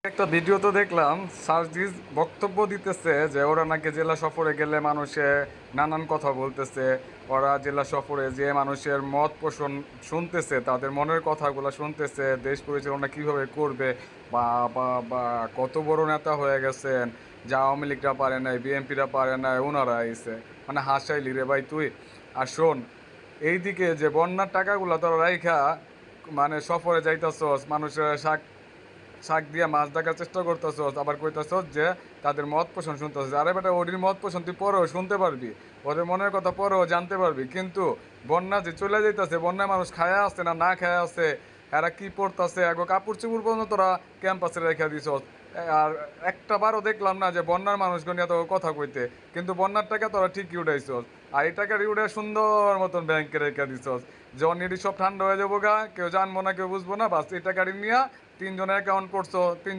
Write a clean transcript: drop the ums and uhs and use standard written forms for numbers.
একটা ভিডিও তো দেখলাম, সার্জিস বক্তব্য দিতেছে যে ওরা নাকি জেলা সফরে গেলে মানুষে নানান কথা বলতেছে। ওরা জেলা সফরে যে মানুষের মত পোষণ শুনতেছে, তাদের মনের কথাগুলো শুনতেছে, দেশ পরিচালনা কিভাবে করবে। বা বা বা কত বড় নেতা হয়ে গেছেন, যা আওয়ামী লীগরা পারে নাই, বিএনপিরা পারে নাই, ওনারা আইছে। মানে হাসাইলি রে ভাই তুই। আর শোন, এইদিকে যে বন্যার টাকাগুলো তোরা রাইখা মানে সফরে যাইতাছস, মানুষের শাক শাক দিয়ে মাছ দেখার চেষ্টা করতেছস, আবার কইতাছস যে তাদের মত পোষণ শুনতেছস। আরে বেটা, ওদের মত পোষণ তুই পরেও শুনতে পারবি, ওদের মনের কথা পরেও জানতে পারবি, কিন্তু বন্যা যে চলে যাইতাছে, বন্যায় মানুষ খায়া আছে না না খায়া আছে, এরা কি পড়তাছে, এগো কাপড় চুপড় পর্যন্ত তোরা ক্যাম্পাসে রেখে দিছস। আর একটা বারও দেখলাম না যে বন্যার মানুষগুলো নিয়ে তোকে কথা কইতে, কিন্তু বন্যার টাকা তোরা ঠিকই উঠাইছস। আর এই টাকা উঠে সুন্দর মতন ব্যাংকে রেখে দিছস। যখন এটি সব ঠান্ডা হয়ে যাবো গা, কেউ জানবো না, কেউ বুঝবো না, বাস এই টাকাটি নিয়ে তিনজনের অ্যাকাউন্ট করছো, তিন